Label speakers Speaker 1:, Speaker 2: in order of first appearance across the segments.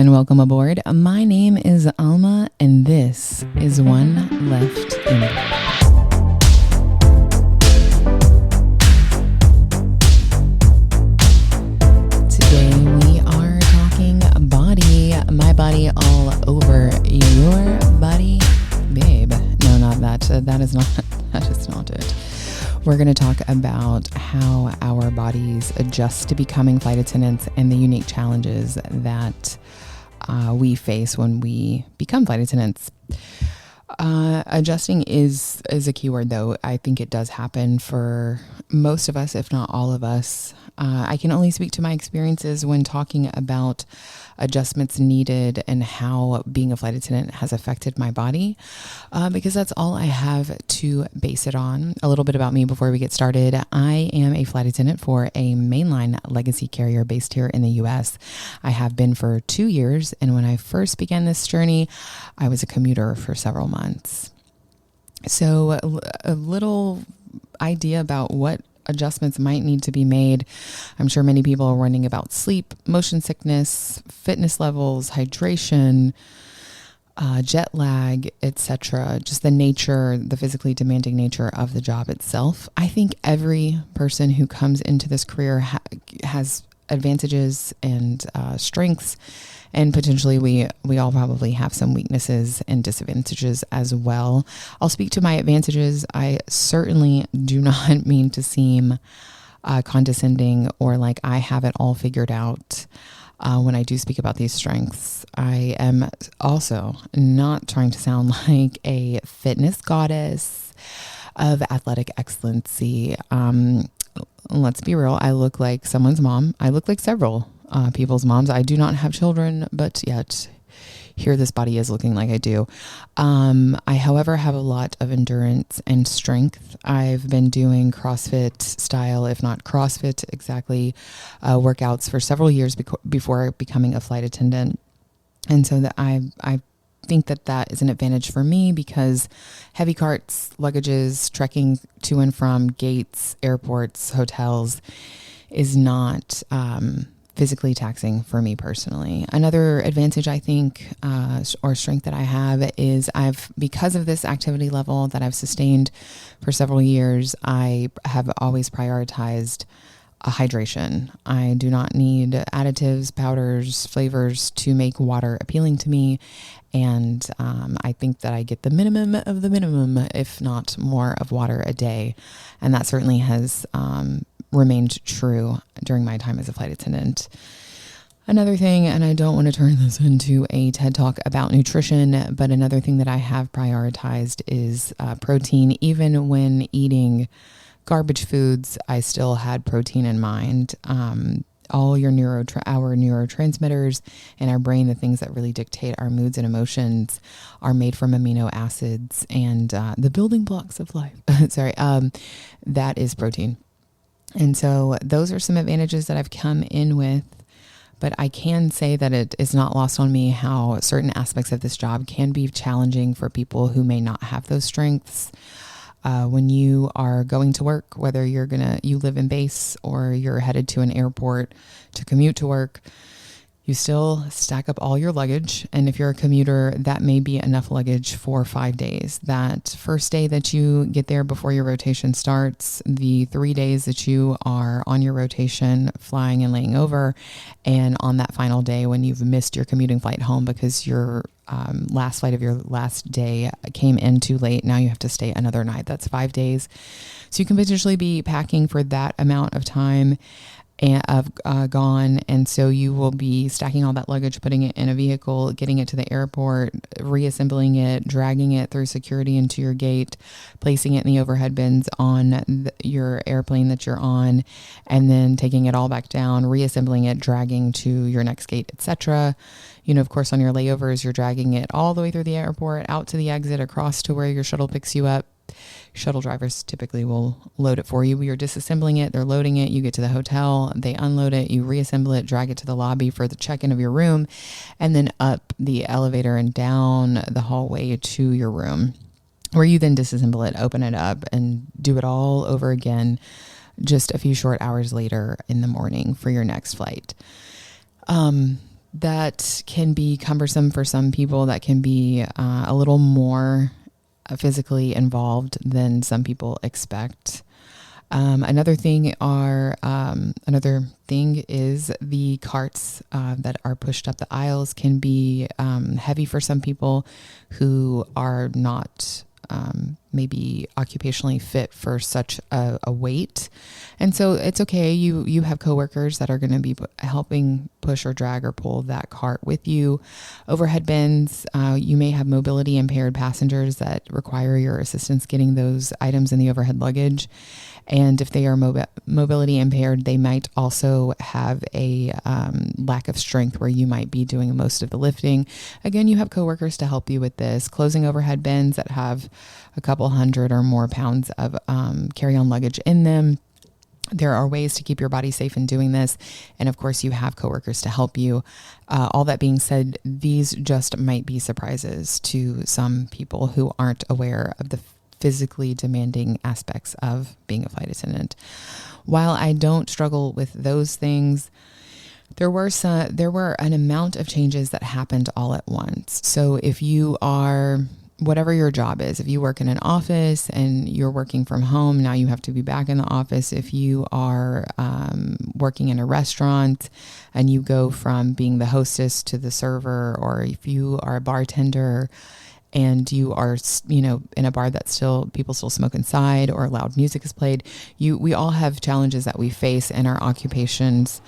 Speaker 1: and welcome aboard. My name is Alma, and this is One Left Inboard. Today we are talking body, my body all over your body, babe. No, not that. That is not it. We're going to talk about how our bodies adjust to becoming flight attendants and the unique challenges that we face when we become flight attendants. Adjusting is a key word, though. I think it does happen for most of us, if not all of us. I can only speak to my experiences when talking about adjustments needed and how being a flight attendant has affected my body, because that's all I have to base it on. A little bit about me before we get started. I am a flight attendant for a mainline legacy carrier based here in the U.S. I have been for 2 years, and when I first began this journey, I was a commuter for several months. So a little idea about what adjustments might need to be made. I'm sure many people are wondering about sleep, motion sickness, fitness levels, hydration, jet lag, etc. Just the physically demanding nature of the job itself. I think every person who comes into this career has advantages and strengths, and potentially we all probably have some weaknesses and disadvantages as well. I'll speak to my advantages. I certainly do not mean to seem condescending or like I have it all figured out when I do speak about these strengths. I am also not trying to sound like a fitness goddess of athletic excellency. Let's be real. I look like someone's mom. I look like several people's moms. I do not have children, but yet here this body is looking like I do. I, however, have a lot of endurance and strength. I've been doing CrossFit style, if not CrossFit exactly, workouts for several years before becoming a flight attendant. And so that I think that is an advantage for me because heavy carts, luggages, trekking to and from gates, airports, hotels is not physically taxing for me personally. Another advantage I think or strength that I have is because of this activity level that I've sustained for several years, I have always prioritized hydration. I do not need additives, powders, flavors to make water appealing to me. And I think that I get the minimum of the minimum, if not more, of water a day. And that certainly has remained true during my time as a flight attendant. Another thing, and I don't want to turn this into a TED Talk about nutrition, but another thing that I have prioritized is protein. Even when eating garbage foods, I still had protein in mind. All our neurotransmitters in our brain, the things that really dictate our moods and emotions, are made from amino acids and the building blocks of life. That is protein. And so those are some advantages that I've come in with. But I can say that it is not lost on me how certain aspects of this job can be challenging for people who may not have those strengths. When you are going to work, whether you live in base or you're headed to an airport to commute to work, you still stack up all your luggage. And if you're a commuter, that may be enough luggage for 5 days. That first day that you get there before your rotation starts, the 3 days that you are on your rotation, flying and laying over, and on that final day when you've missed your commuting flight home because your last flight of your last day came in too late. Now you have to stay another night. That's 5 days. So you can potentially be packing for that amount of time gone. And so you will be stacking all that luggage, putting it in a vehicle, getting it to the airport, reassembling it, dragging it through security into your gate, placing it in the overhead bins on your airplane that you're on, and then taking it all back down, reassembling it, dragging to your next gate, etc. Of course, on your layovers, you're dragging it all the way through the airport, out to the exit, across to where your shuttle picks you up. Shuttle drivers typically will load it for you. You're disassembling it, they're loading it, you get to the hotel, they unload it, you reassemble it, drag it to the lobby for the check-in of your room, and then up the elevator and down the hallway to your room, where you then disassemble it, open it up, and do it all over again just a few short hours later in the morning for your next flight. that can be cumbersome for some people. That can be a little more physically involved than some people expect. Another thing is the carts that are pushed up the aisles can be heavy for some people who are not maybe occupationally fit for such a weight. And so it's okay. You have coworkers that are going to be helping push or drag or pull that cart with you. Overhead bins, you may have mobility impaired passengers that require your assistance getting those items in the overhead luggage. And if they are mobility impaired, they might also have a lack of strength where you might be doing most of the lifting. Again, you have coworkers to help you with this. Closing overhead bins that have a couple hundred or more pounds of carry-on luggage in them. There are ways to keep your body safe in doing this. And of course, you have coworkers to help you. All that being said, these just might be surprises to some people who aren't aware of the physically demanding aspects of being a flight attendant. While I don't struggle with those things, there were an amount of changes that happened all at once. So if you are, whatever your job is, if you work in an office and you're working from home, now you have to be back in the office. If you are working in a restaurant and you go from being the hostess to the server, or if you are a bartender and you are, in a bar that people still smoke inside, or loud music is played, we all have challenges that we face in our occupations.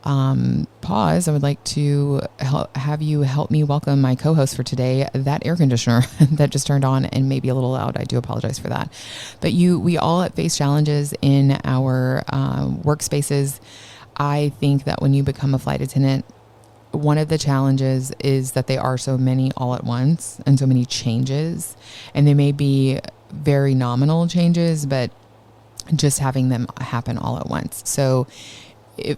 Speaker 1: I would like to have you help me welcome my co-host for today. That air conditioner that just turned on and maybe a little loud. I do apologize for that. But we all face challenges in our workspaces. I think that when you become a flight attendant, one of the challenges is that they are so many all at once and so many changes, and they may be very nominal changes, but just having them happen all at once. So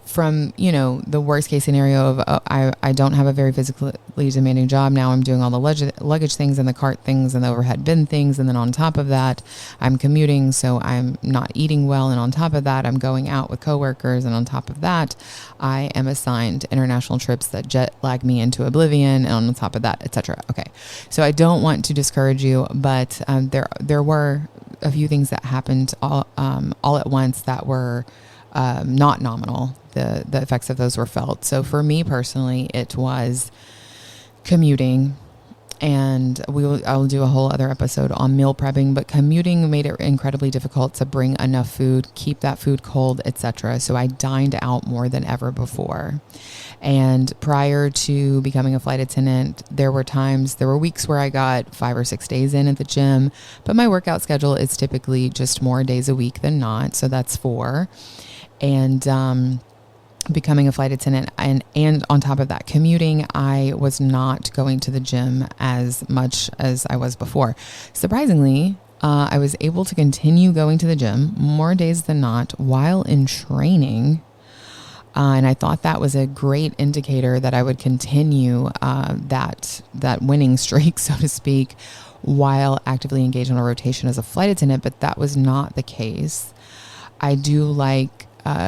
Speaker 1: from, the worst case scenario of, I don't have a very physically demanding job. Now I'm doing all the luggage things and the cart things and the overhead bin things. And then on top of that, I'm commuting, so I'm not eating well. And on top of that, I'm going out with coworkers. And on top of that, I am assigned international trips that jet lag me into oblivion. And on top of that, etc. Okay. So I don't want to discourage you, but there were a few things that happened all at once that were not nominal. The effects of those were felt. So for me personally, it was commuting, and I will do a whole other episode on meal prepping, but commuting made it incredibly difficult to bring enough food, keep that food cold, etc. So I dined out more than ever before. And prior to becoming a flight attendant, there were weeks where I got 5 or 6 days in at the gym, but my workout schedule is typically just more days a week than not. So that's 4. And becoming a flight attendant and on top of that commuting, I was not going to the gym as much as I was before. Surprisingly, I was able to continue going to the gym more days than not while in training. And I thought that was a great indicator that I would continue that winning streak, so to speak, while actively engaged in a rotation as a flight attendant. But that was not the case. I do like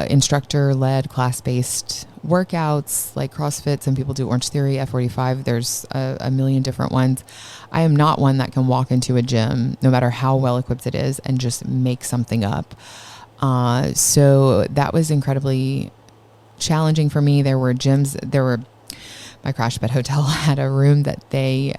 Speaker 1: instructor-led, class-based workouts like CrossFit. Some people do Orange Theory, F45. There's a million different ones. I am not one that can walk into a gym, no matter how well equipped it is, and just make something up. So that was incredibly challenging for me. My crash bed hotel had a room that they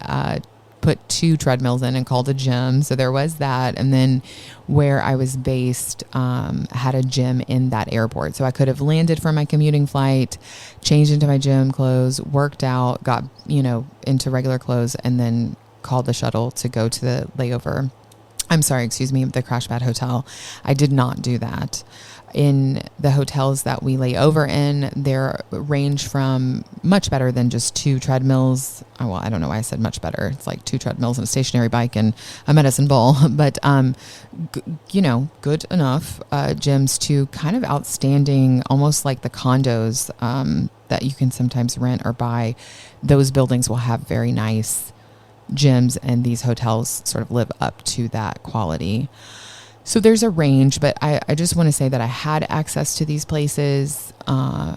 Speaker 1: put 2 treadmills in and called a gym. So there was that. And then where I was based had a gym in that airport. So I could have landed from my commuting flight, changed into my gym clothes, worked out, got, into regular clothes, and then called the shuttle to go to the the crash pad hotel. I did not do that. In the hotels that we lay over in, there range from much better than just 2 treadmills. Well, I don't know why I said much better. It's like 2 treadmills and a stationary bike and a medicine ball, but, good enough gyms to kind of outstanding, almost like the condos that you can sometimes rent or buy. Those buildings will have very nice gyms, and these hotels sort of live up to that quality. So there's a range, but I just want to say that I had access to these places.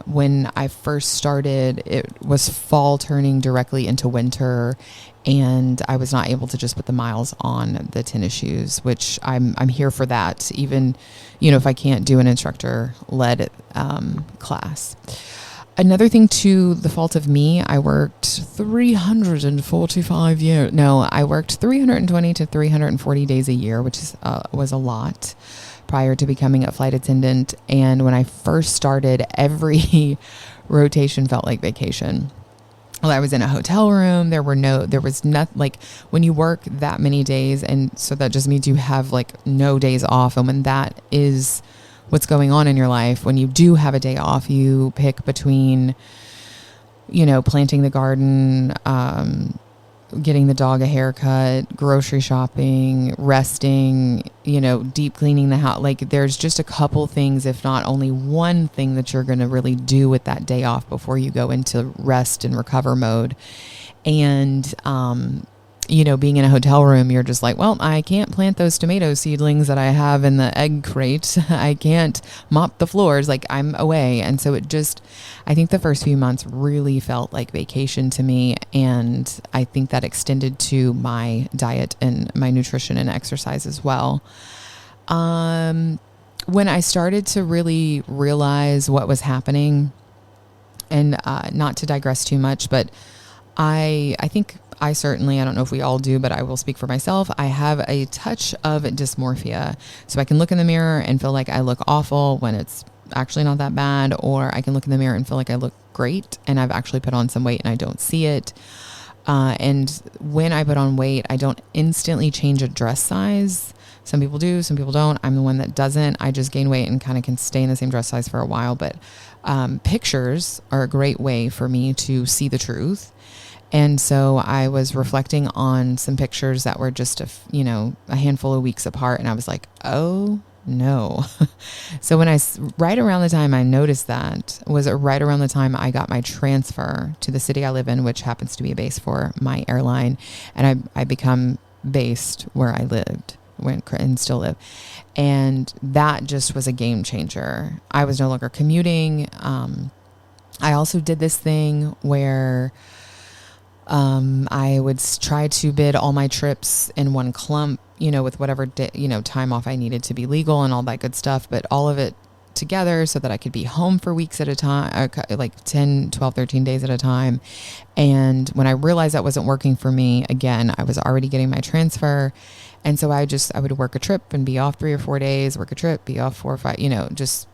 Speaker 1: When I first started, it was fall turning directly into winter, and I was not able to just put the miles on the tennis shoes, which I'm here for that, even, if I can't do an instructor-led class. Another thing, to the fault of me, I worked 345 years. No, I worked 320 to 340 days a year, which was a lot prior to becoming a flight attendant. And when I first started, every rotation felt like vacation. Well, I was in a hotel room. There was nothing, like, when you work that many days, and so that just means you have like no days off. And when that is what's going on in your life, when you do have a day off, you pick between, planting the garden, getting the dog a haircut, grocery shopping, resting, deep cleaning the house. Like, there's just a couple things, if not only one thing, that you're going to really do with that day off before you go into rest and recover mode. And, being in a hotel room, you're just like, well, I can't plant those tomato seedlings that I have in the egg crate. I can't mop the floors. Like, I'm away. And so I think the first few months really felt like vacation to me. And I think that extended to my diet and my nutrition and exercise as well. When I started to really realize what was happening, and not to digress too much, but I think I don't know if we all do, but I will speak for myself. I have a touch of dysmorphia. So I can look in the mirror and feel like I look awful when it's actually not that bad, or I can look in the mirror and feel like I look great and I've actually put on some weight and I don't see it. And when I put on weight, I don't instantly change a dress size. Some people do, some people don't. I'm the one that doesn't. I just gain weight and kind of can stay in the same dress size for a while. But pictures are a great way for me to see the truth. And so I was reflecting on some pictures that were just a handful of weeks apart. And I was like, oh no. So right around the time I noticed that was right around the time I got my transfer to the city I live in, which happens to be a base for my airline. And I become based where I lived and still live. And that just was a game changer. I was no longer commuting. I also did this thing where I would try to bid all my trips in one clump, with whatever time off I needed to be legal and all that good stuff, but all of it together so that I could be home for weeks at a time, like 10, 12, 13 days at a time. And when I realized that wasn't working for me, again, I was already getting my transfer. And so I would work a trip and be off 3 or 4 days, work a trip, be off 4 or 5, just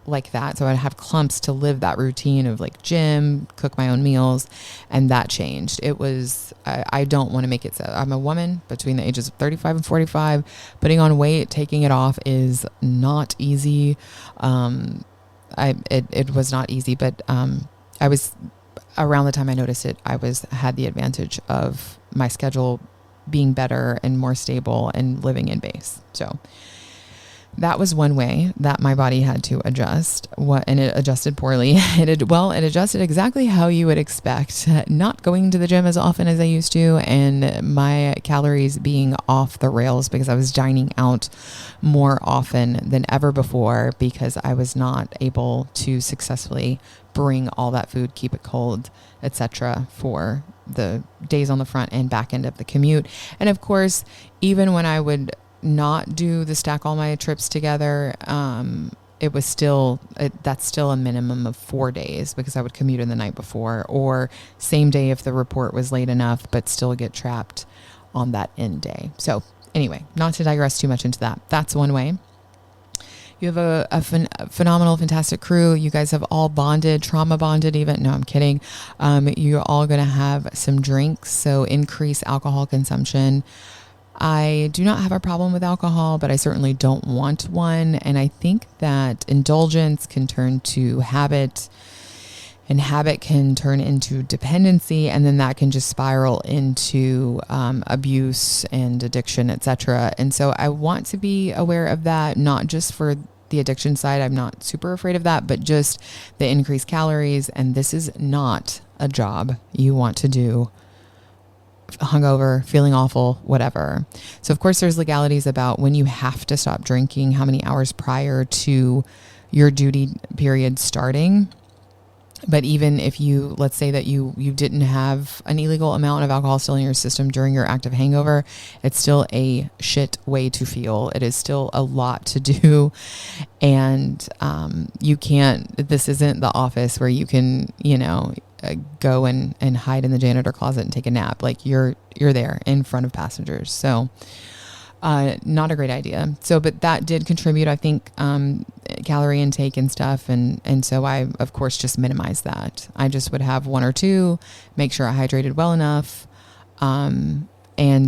Speaker 1: like that. So I'd have clumps to live that routine of like gym, cook my own meals. And that changed. It was, I don't want to make it so. I'm a woman between the ages of 35 and 45. Putting on weight, taking it off is not easy. It was not easy, but I was, around the time I noticed it, had the advantage of my schedule being better and more stable and living in base. So that was one way that my body had to adjust. And it adjusted poorly. It adjusted exactly how you would expect. Not going to the gym as often as I used to, and my calories being off the rails because I was dining out more often than ever before because I was not able to successfully bring all that food, keep it cold, etc. for the days on the front and back end of the commute. And of course, even when I would not do the stack all my trips together, that's still a minimum of 4 days because I would commute in the night before, or same day if the report was late enough, but still get trapped on that end day. So anyway, not to digress too much into that. That's one way. You have a phenomenal, fantastic crew. You guys have all bonded, trauma bonded even. No, I'm kidding. You're all going to have some drinks, so increase alcohol consumption. I do not have a problem with alcohol, but I certainly don't want one. And I think that indulgence can turn to habit, and habit can turn into dependency. And then that can just spiral into abuse and addiction, etc. And so I want to be aware of that, not just for the addiction side. I'm not super afraid of that, but just the increased calories. And this is not a job you want to do hungover, feeling awful, whatever. So of course there's legalities about when you have to stop drinking, how many hours prior to your duty period starting. But even if you, let's say that you didn't have an illegal amount of alcohol still in your system during your active hangover, it's still a shit way to feel. It is still a lot to do. And you can't, this isn't the office where you can, go and hide in the janitor closet and take a nap. Like you're there in front of passengers. So not a great idea. So, but that did contribute, I think, calorie intake and stuff. And so I, of course, just minimized that. I just would have one or two, make sure I hydrated well enough. And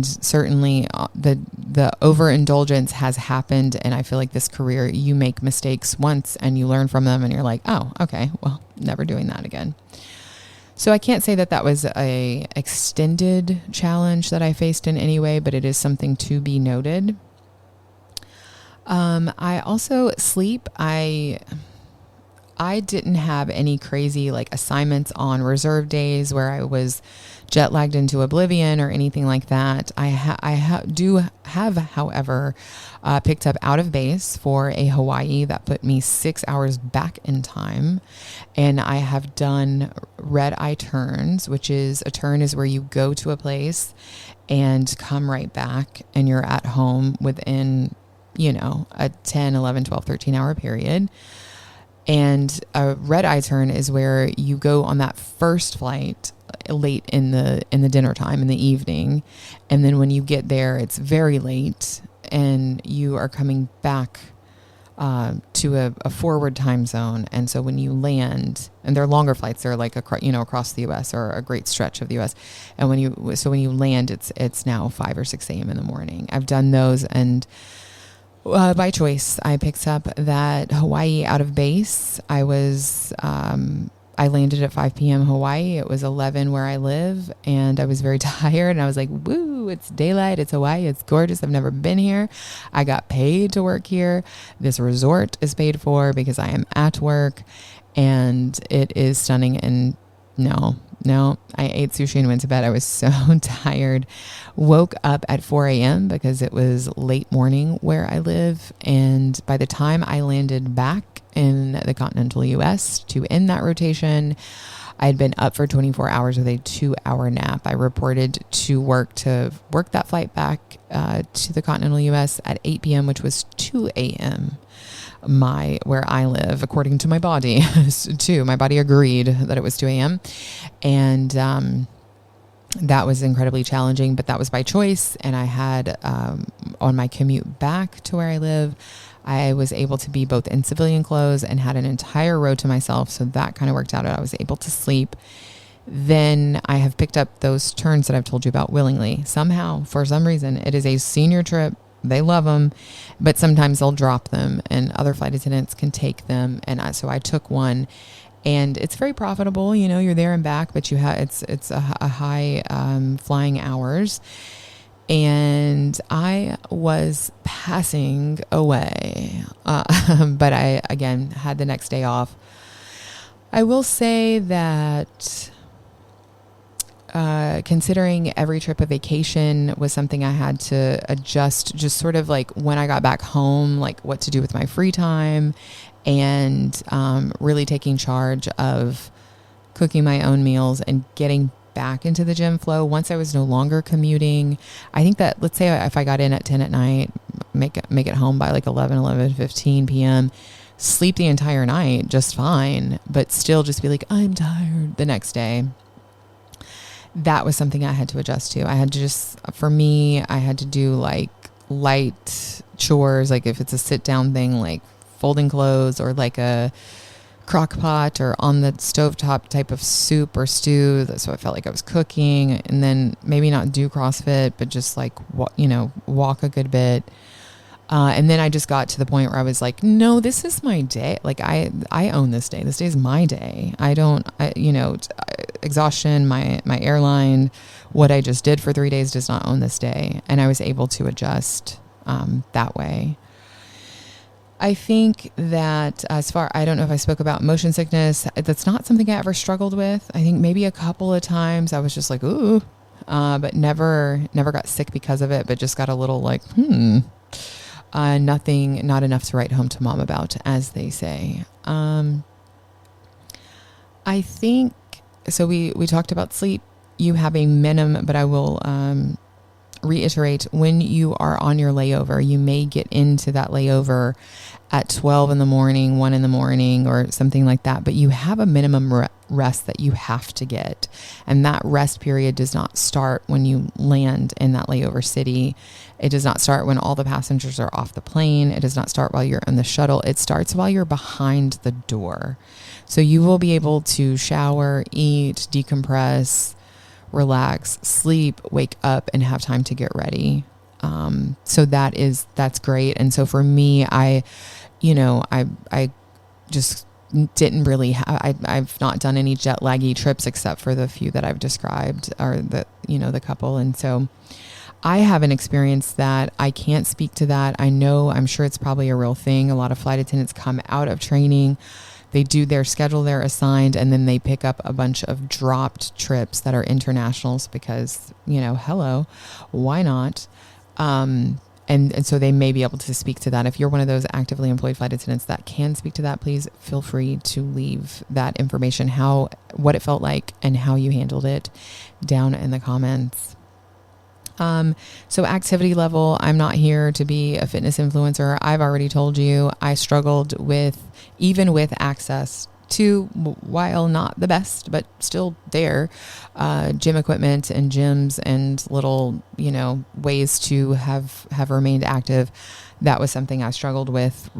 Speaker 1: certainly the overindulgence has happened. And I feel like this career, you make mistakes once and you learn from them and you're like, oh, okay, well, never doing that again. So I can't say that that was a extended challenge that I faced in any way, but it is something to be noted. I also sleep. I didn't have any crazy like assignments on reserve days where I was jet lagged into oblivion or anything like that. I do have, however, picked up out of base for a Hawaii that put me 6 hours back in time. And I have done red eye turns, which is a turn is where you go to a place and come right back and you're at home within, a 10, 11, 12, 13 hour period. And a red eye turn is where you go on that first flight late in the dinner time in the evening. And then when you get there, it's very late and you are coming back to a forward time zone. And so when you land, and they're longer flights, they're like, across the US or a great stretch of the US. And when you land, it's now 5 or 6 a.m. in the morning. I've done those, and by choice, I picked up that Hawaii out of base. I landed at 5 p.m. Hawaii. It was 11 where I live, and I was very tired. And I was like, woo, it's daylight. It's Hawaii. It's gorgeous. I've never been here. I got paid to work here. This resort is paid for because I am at work, and it is stunning. And no, I ate sushi and went to bed. I was so tired. Woke up at 4 a.m. because it was late morning where I live. And by the time I landed back in the continental US to end that rotation, I had been up for 24 hours with a 2-hour nap. I reported to work that flight back to the continental US at 8 p.m., which was 2 a.m. where I live, according to my body too. My body agreed that it was 2 a.m. And that was incredibly challenging, but that was by choice. And I had, on my commute back to where I live, I was able to be both in civilian clothes and had an entire row to myself. So that kind of worked out. I was able to sleep. Then I have picked up those turns that I've told you about willingly. Somehow, for some reason, it is a senior trip. They love them, but sometimes they'll drop them and other flight attendants can take them. And so I took one, and it's very profitable. You're there and back, but it's a high flying hours. And I was passing away, but I, again, had the next day off. I will say that considering every trip a vacation was something I had to adjust, just sort of like when I got back home, like what to do with my free time, and really taking charge of cooking my own meals and getting back into the gym flow once I was no longer commuting. I think that, let's say if I got in at 10 at night, make it home by like 11:15 p.m., sleep the entire night just fine, but still just be like, I'm tired the next day. That was something I had to adjust to. I had to I had to do like light chores, like if it's a sit down thing, like folding clothes, or like a crock pot or on the stovetop type of soup or stew. So I felt like I was cooking, and then maybe not do CrossFit, but just like, walk a good bit. And then I just got to the point where I was like, no, this is my day. Like I own this day. This day is my day. Exhaustion, my airline, what I just did for 3 days does not own this day. And I was able to adjust that way. I think that I don't know if I spoke about motion sickness. That's not something I ever struggled with. I think maybe a couple of times I was just like, ooh, but never got sick because of it, but just got a little like, not enough to write home to mom about, as they say. I think, so we talked about sleep. You have a minimum, but I will reiterate, when you are on your layover, you may get into that layover at 12 in the morning, 1 in the morning, or something like that. But you have a minimum rest that you have to get. And that rest period does not start when you land in that layover city. It does not start when all the passengers are off the plane. It does not start while you're in the shuttle. It starts while you're behind the door. So you will be able to shower, eat, decompress, relax, sleep, wake up, and have time to get ready. So that's great. And so for me, I just didn't really I've not done any jet laggy trips except for the few that I've described, or the couple. And so I haven't experienced that. I can't speak to that. I'm sure it's probably a real thing. A lot of flight attendants come out of training, they do their schedule they're assigned, and then they pick up a bunch of dropped trips that are internationals because, hello, why not? And so they may be able to speak to that. If you're one of those actively employed flight attendants that can speak to that, please feel free to leave that information, what it felt like and how you handled it, down in the comments. So activity level, I'm not here to be a fitness influencer. I've already told you I struggled even with access to, while not the best, but still there, gym equipment and gyms and little, ways to have remained active. That was something I struggled with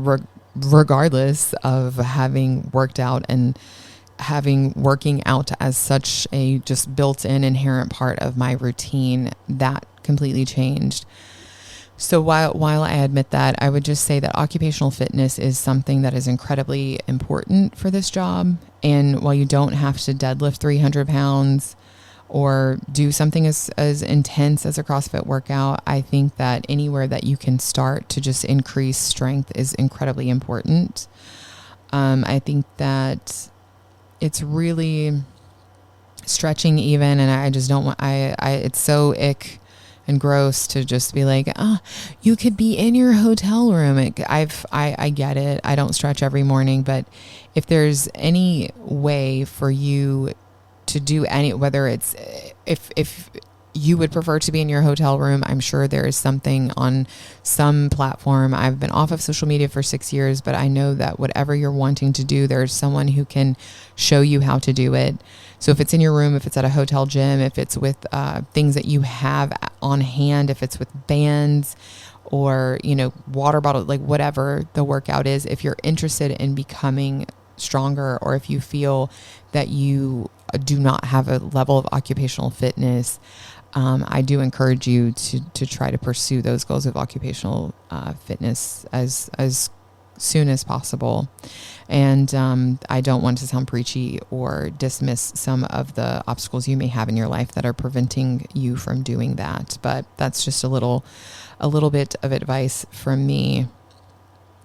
Speaker 1: regardless of having worked out and having working out as such a just built-in inherent part of my routine. That completely changed. So while I admit that, I would just say that occupational fitness is something that is incredibly important for this job. And while you don't have to deadlift 300 pounds or do something as intense as a CrossFit workout, I think that anywhere that you can start to just increase strength is incredibly important. I think that it's really stretching even, and I just don't want, it's so ick and gross to just be like, you could be in your hotel room. I get it. I don't stretch every morning, but if there's any way for you to do whether it's, if you would prefer to be in your hotel room, I'm sure there is something on some platform. I've been off of social media for 6 years, but I know that whatever you're wanting to do, there's someone who can show you how to do it. So if it's in your room, if it's at a hotel gym, if it's with things that you have on hand, if it's with bands or, water bottle, like whatever the workout is, if you're interested in becoming stronger, or if you feel that you do not have a level of occupational fitness, I do encourage you to try to pursue those goals of occupational fitness as soon as possible. And I don't want to sound preachy or dismiss some of the obstacles you may have in your life that are preventing you from doing that. But that's just a little bit of advice from me.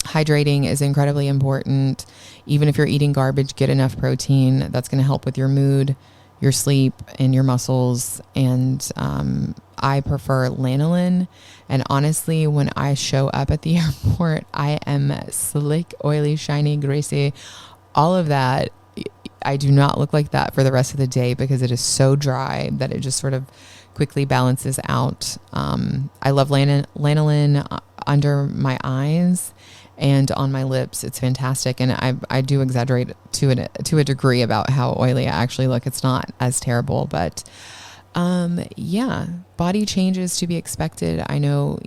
Speaker 1: Hydrating is incredibly important. Even if you're eating garbage, get enough protein. That's going to help with your mood, your sleep, and your muscles. And I prefer lanolin. And honestly, when I show up at the airport, I am slick, oily, shiny, greasy, all of that. I do not look like that for the rest of the day because it is so dry that it just sort of quickly balances out. I love lanolin under my eyes and on my lips. It's fantastic. And I do exaggerate to a degree about how oily I actually look. It's not as terrible, but body changes to be expected. I know,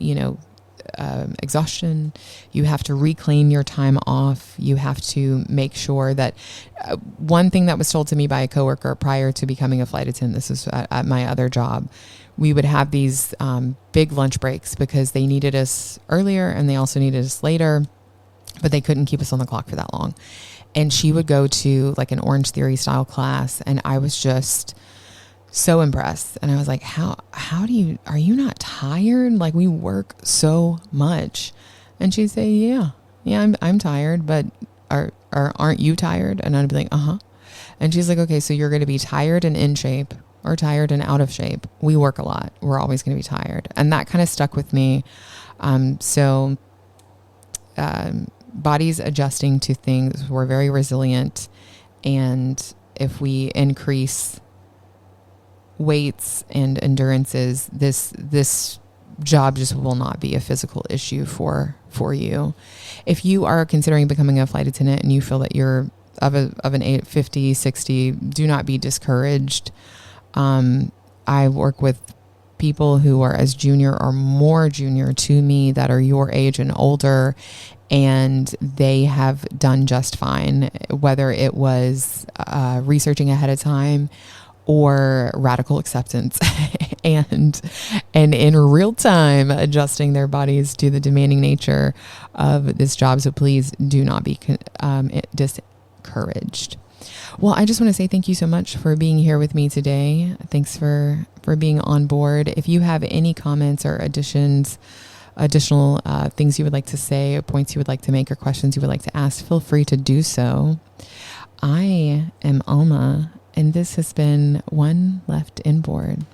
Speaker 1: exhaustion, you have to reclaim your time off. You have to make sure that one thing that was told to me by a coworker prior to becoming a flight attendant, this is at my other job, we would have these big lunch breaks because they needed us earlier and they also needed us later, but they couldn't keep us on the clock for that long. And she would go to like an Orange Theory style class, and I was just so impressed. And I was like, are you not tired? Like, we work so much. And she'd say, yeah, I'm tired, but aren't you tired? And I'd be like, and she's like, okay, so you're going to be tired and in shape, are tired and out of shape. We work a lot. We're always going to be tired. And that kind of stuck with me. Bodies adjusting to things. We're very resilient. And if we increase weights and endurances, this job just will not be a physical issue for you. If you are considering becoming a flight attendant and you feel that you're of an 850, 60, do not be discouraged. I work with people who are as junior or more junior to me that are your age and older, and they have done just fine, whether it was researching ahead of time or radical acceptance and in real time adjusting their bodies to the demanding nature of this job. So please do not be discouraged. Well, I just want to say thank you so much for being here with me today. Thanks for being on board. If you have any comments or additional things you would like to say, or points you would like to make, or questions you would like to ask, feel free to do so. I am Alma, and this has been One Left Inboard.